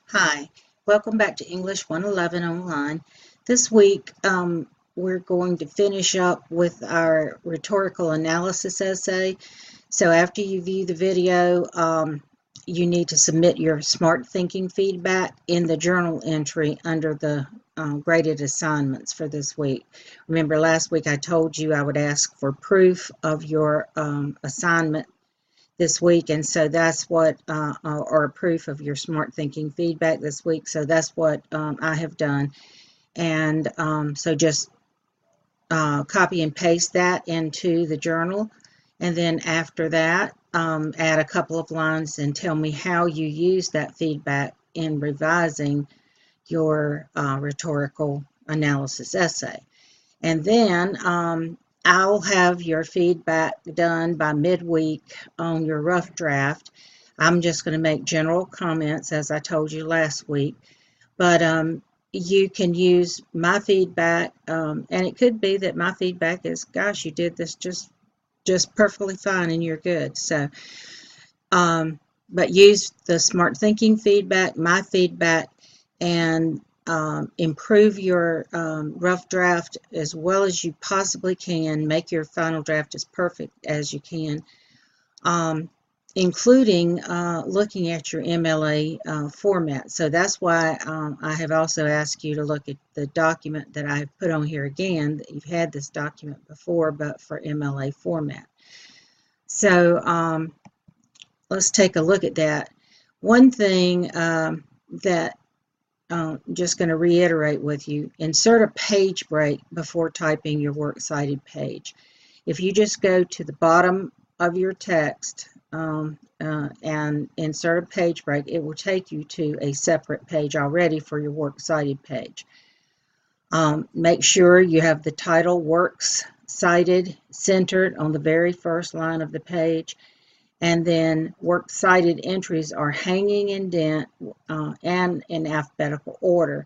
Hi, welcome back to English 111 Online. This week, we're going to finish up with our rhetorical analysis essay. So after you view the video, you need to submit your smart thinking feedback in the journal entry under the graded assignments for this week. Remember last week I told you I would ask for proof of your assignment this week, and so that's what or proof of your smart thinking feedback this week. So that's what I have done, and so just copy and paste that into the journal, and then after that add a couple of lines and tell me how you use that feedback in revising your rhetorical analysis essay. And then I'll have your feedback done by midweek on your rough draft. I'm just going to make general comments as I told you last week, but you can use my feedback, and it could be that my feedback is, gosh, you did this just perfectly fine and you're good. So, but use the smart thinking feedback, my feedback, and improve your rough draft as well as you possibly can. Make your final draft as perfect as you can, um, including looking at your MLA format. So that's why I have also asked you to look at the document that I've put on here again. That you've had this document before, but for MLA format. So let's take a look at that. One thing that I'm just going to reiterate with you, insert a page break before typing your works cited page. If you just go to the bottom of your text and insert a page break, it will take you to a separate page already for your works cited page. Make sure you have the title Works Cited centered on the very first line of the page, and then works cited entries are hanging indent and in alphabetical order.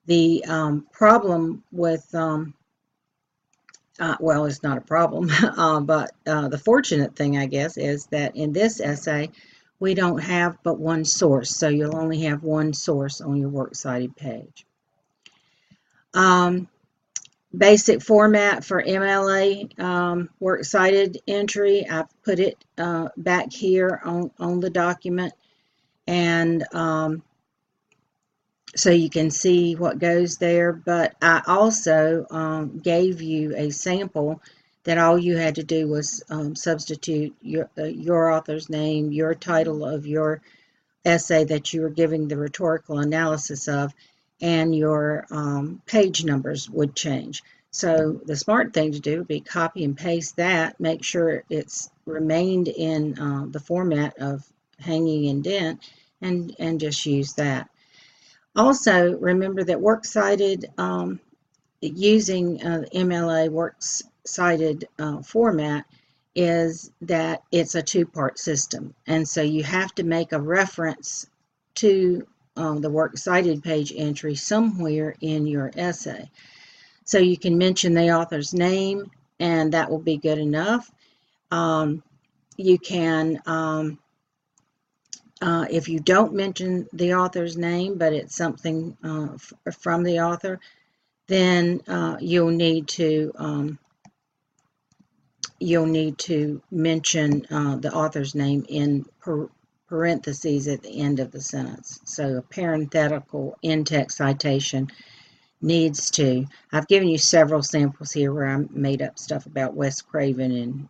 The problem with, well, it's not a problem, but the fortunate thing, I guess, is that in this essay, we don't have but one source, so you'll only have one source on your works cited page. Basic format for MLA works cited entry, I've put it back here on the document, and so you can see what goes there. But I also gave you a sample that all you had to do was substitute your author's name, your title of your essay that you were giving the rhetorical analysis of, and your page numbers would change. So the smart thing to do would be copy and paste that, make sure it's remained in the format of hanging indent, and just use that. Also, remember that works cited, using MLA works cited format, is that it's a two-part system. And so you have to make a reference to the works cited page entry somewhere in your essay. So you can mention the author's name, and that will be good enough. You can if you don't mention the author's name, but it's something from the author, then you'll need to mention the author's name in parentheses at the end of the sentence. So a parenthetical in-text citation needs to. I've given you several samples here where I made up stuff about Wes Craven and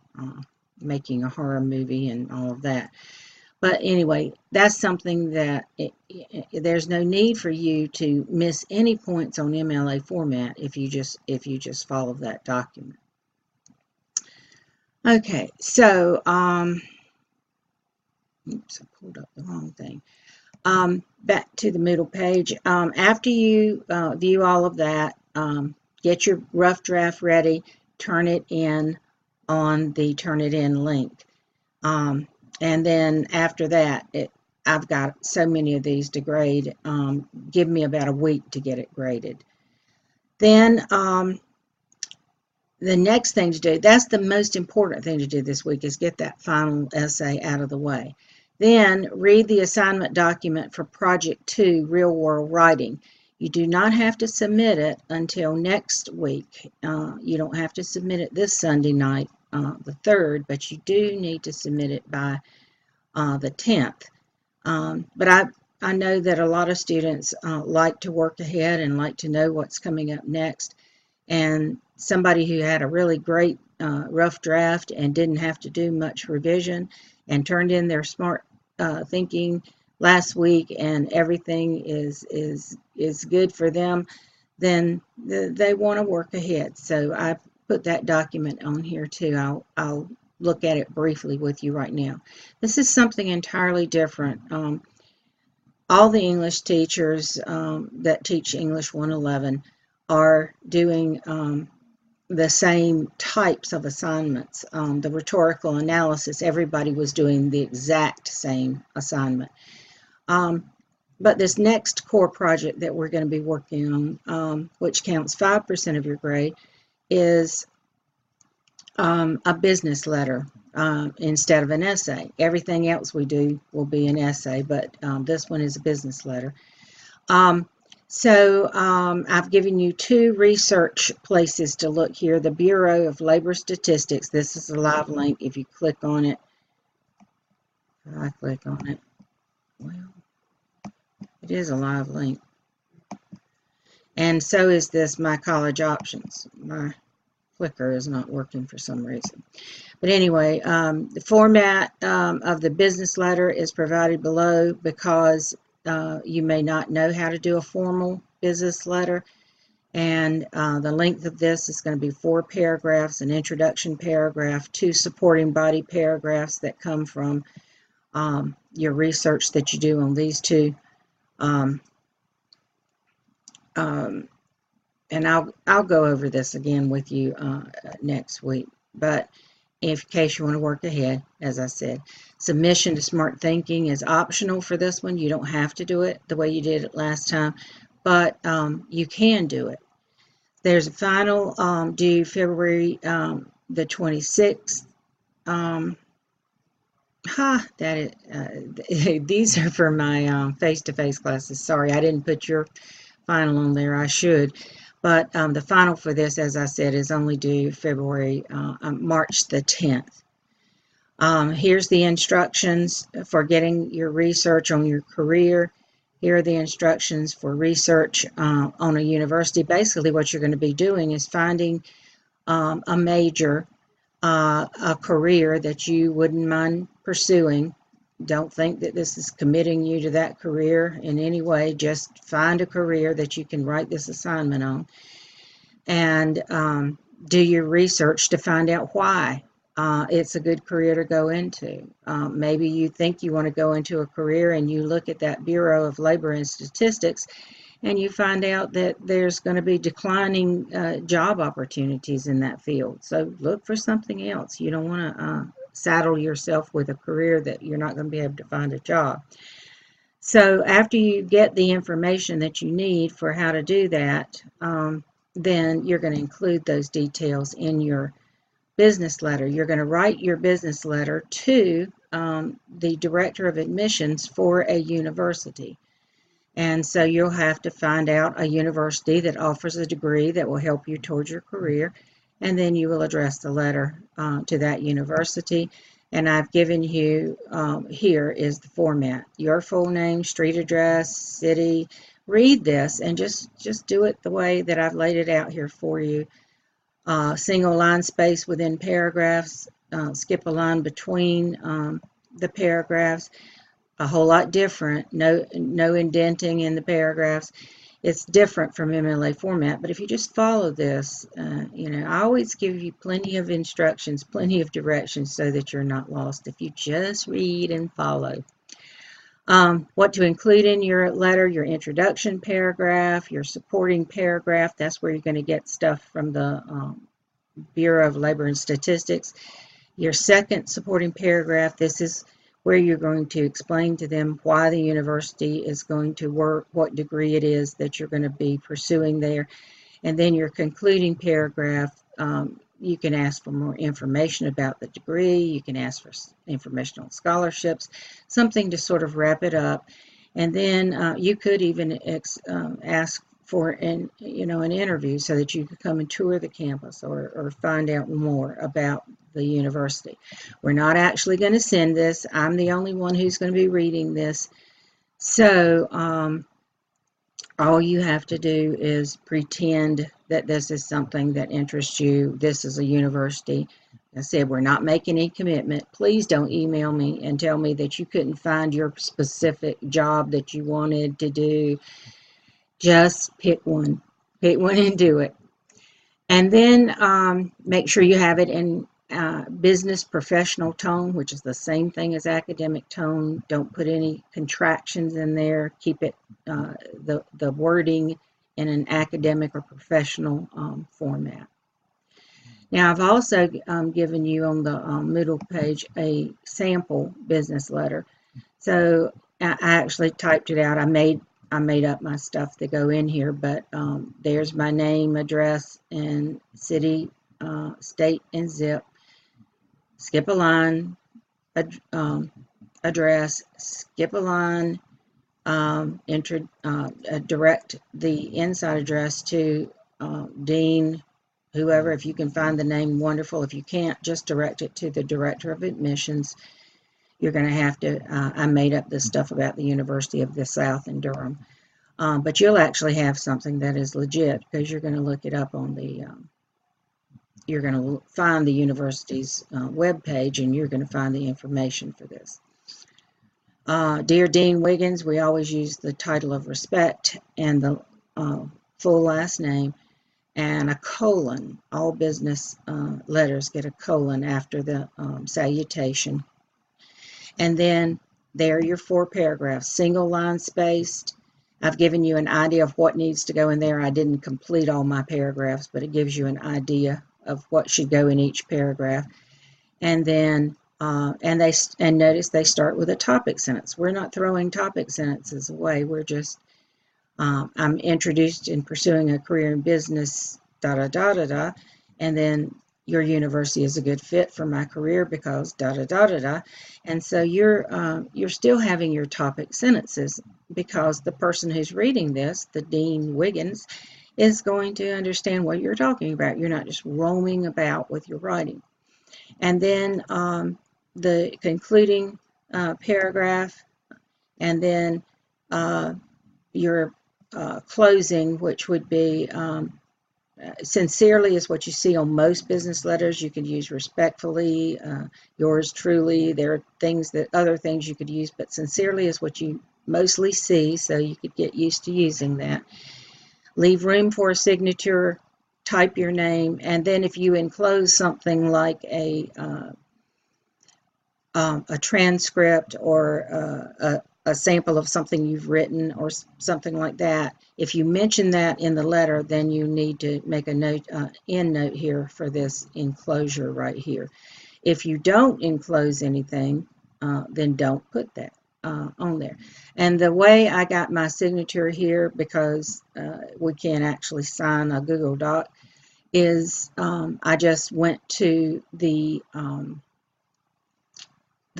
making a horror movie and all of that. But anyway, that's something that there's no need for you to miss any points on MLA format if you just follow that document. Okay, so oops, I pulled up the wrong thing. Back to the middle page. After you view all of that, get your rough draft ready, turn it in on the Turnitin link. And then after that, I've got so many of these to grade. Give me about a week to get it graded. Then the next thing to do, that's the most important thing to do this week, is get that final essay out of the way. Then read the assignment document for Project 2, Real World Writing. You do not have to submit it until next week. You don't have to submit it this Sunday night, the 3rd, but you do need to submit it by the 10th. But I know that a lot of students like to work ahead and like to know what's coming up next. And somebody who had a really great rough draft and didn't have to do much revision and turned in their smart thinking last week and everything is good for them, then they want to work ahead. So I put that document on here too. I'll look at it briefly with you right now. This is something entirely different. All the English teachers that teach English 111 are doing the same types of assignments. The rhetorical analysis, everybody was doing the exact same assignment. But this next core project that we're going to be working on, which counts 5% of your grade, is a business letter instead of an essay. Everything else we do will be an essay, but this one is a business letter. I've given you 2 research places to look here. The Bureau of Labor Statistics. This is a live link. If you click on it, I click on it. Well, it is a live link. And so is this My College Options. My clicker is not working for some reason. But anyway, the format of the business letter is provided below because you may not know how to do a formal business letter. And the length of this is going to be 4 paragraphs, an introduction paragraph, 2 supporting body paragraphs that come from your research that you do on these 2. And I'll go over this again with you next week. But in case you want to work ahead, as I said, submission to Smart Thinking is optional for this one. You don't have to do it the way you did it last time, but you can do it. There's a final due February the 26th. These are for my face-to-face classes. Sorry, I didn't put your final on there. I should. But the final for this, as I said, is only due March the 10th. Here's the instructions for getting your research on your career. Here are the instructions for research on a university. Basically, what you're going to be doing is finding a major, a career that you wouldn't mind pursuing. Don't think that this is committing you to that career in any way. Just find a career that you can write this assignment on and do your research to find out why it's a good career to go into. Maybe you think you want to go into a career and you look at that Bureau of Labor and Statistics and you find out that there's going to be declining job opportunities in that field. So look for something else. You don't want to saddle yourself with a career that you're not going to be able to find a job. So after you get the information that you need for how to do that, then you're going to include those details in your business letter. You're going to write your business letter to the director of admissions for a university. And so you'll have to find out a university that offers a degree that will help you towards your career. And then you will address the letter to that university. And I've given you, here is the format. Your full name, street address, city. Read this and just do it the way that I've laid it out here for you. Single line space within paragraphs. Skip a line between the paragraphs. A whole lot different. No indenting in the paragraphs. It's different from MLA format, but if you just follow this, I always give you plenty of instructions, plenty of directions so that you're not lost if you just read and follow. What to include in your letter, your introduction paragraph, your supporting paragraph. That's where you're going to get stuff from the Bureau of Labor and Statistics. Your second supporting paragraph, this is where you're going to explain to them why the university is going to work, what degree it is that you're going to be pursuing there. And then your concluding paragraph, you can ask for more information about the degree. You can ask for information on scholarships, something to sort of wrap it up. And then you could even ask for an interview so that you could come and tour the campus or find out more about the university. We're not actually going to send this. I'm the only one who's going to be reading this. So all you have to do is pretend that this is something that interests you. This is a university. I said, we're not making any commitment. Please don't email me and tell me that you couldn't find your specific job that you wanted to do. Just pick one. Pick one and do it. And then make sure you have it in business professional tone, which is the same thing as academic tone. Don't put any contractions in there. Keep it the wording in an academic or professional format. Now, I've also given you on the middle page a sample business letter. So I actually typed it out. I made up my stuff to go in here, but there's my name, address, and city, state, and zip. Skip a line, address, skip a line, direct the inside address to Dean, whoever. If you can find the name, wonderful. If you can't, just direct it to the Director of Admissions. You're going to have to, I made up this stuff about the University of the South in Durham. But you'll actually have something that is legit because you're going to look it up on the, you're going to find the university's webpage and you're going to find the information for this. Dear Dean Wiggins, we always use the title of respect and the full last name and a colon. All business letters get a colon after the salutation. And then there are your 4 paragraphs, single line spaced. I've given you an idea of what needs to go in there. I didn't complete all my paragraphs, but it gives you an idea of what should go in each paragraph. And then, and notice they start with a topic sentence. We're not throwing topic sentences away. We're just, I'm introduced in pursuing a career in business, and then your university is a good fit for my career because and so you're still having your topic sentences because the person who's reading this, the Dean Wiggins, is going to understand what you're talking about. You're not just roaming about with your writing. And then the concluding paragraph, and then your closing, which would be sincerely is what you see on most business letters. You could use respectfully, yours truly. There are things that other things you could use, but sincerely is what you mostly see, so you could get used to using that. Leave room for a signature, type your name, and then if you enclose something like a transcript or a sample of something you've written or something like that, if you mention that in the letter, then you need to make a note, end note here for this enclosure right here. If you don't enclose anything, then don't put that on there. And the way I got my signature here, because we can't actually sign a Google Doc, is I just went to the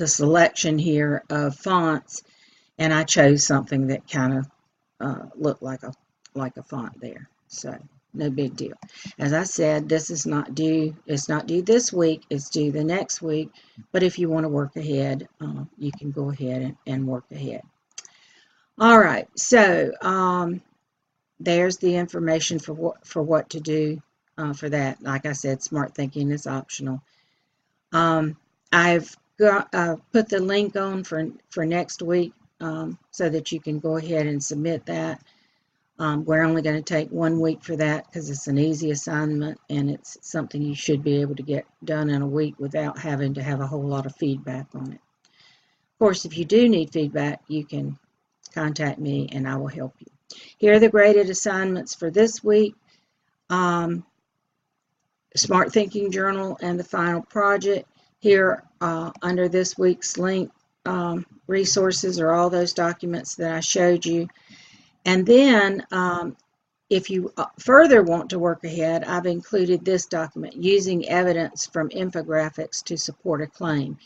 selection here of fonts, and I chose something that kind of looked like a font there. So no big deal. As I said, this is not due. It's not due this week. It's due the next week. But if you want to work ahead, you can go ahead and work ahead. All right. So there's the information for what to do for that. Like I said, smart thinking is optional. I've put the link on for next week so that you can go ahead and submit that. We're only going to take 1 week for that because it's an easy assignment and it's something you should be able to get done in a week without having to have a whole lot of feedback on it. Of course, if you do need feedback, you can contact me and I will help you. Here are the graded assignments for this week. Smart Thinking Journal and the final project. Here under this week's link resources are all those documents that I showed you. And then if you further want to work ahead, I've included this document, using evidence from infographics to support a claim.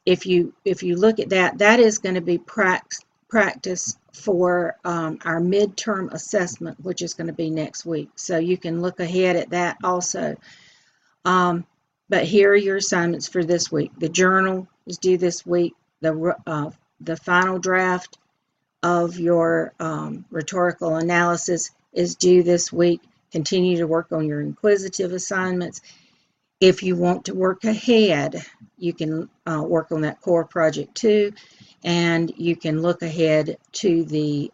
If you look at that, that is going to be practice for our midterm assessment, which is going to be next week. So you can look ahead at that also. But here are your assignments for this week. The journal is due this week. The final draft of your rhetorical analysis is due this week. Continue to work on your inquisitive assignments. If you want to work ahead, you can work on that core project too, and you can look ahead to the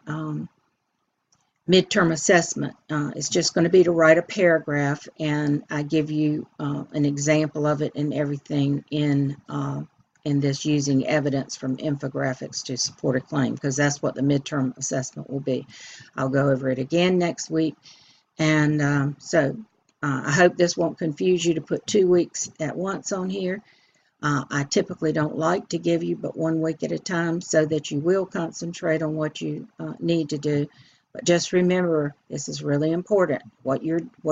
midterm assessment. It's just going to be to write a paragraph, and I give you an example of it and everything in this, using evidence from infographics to support a claim, because that's what the midterm assessment will be. I'll go over it again next week, and I hope this won't confuse you to put 2 weeks at once on here. I typically don't like to give you but 1 week at a time, so that you will concentrate on what you need to do. But just remember, this is really important. What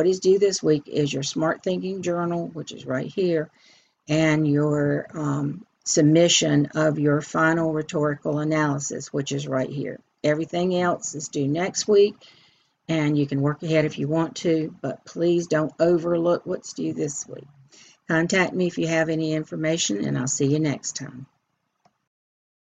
is due this week is your Smart Thinking Journal, which is right here, and your submission of your final rhetorical analysis, which is right here. Everything else is due next week, and you can work ahead if you want to, but please don't overlook what's due this week. Contact me if you have any information, and I'll see you next time.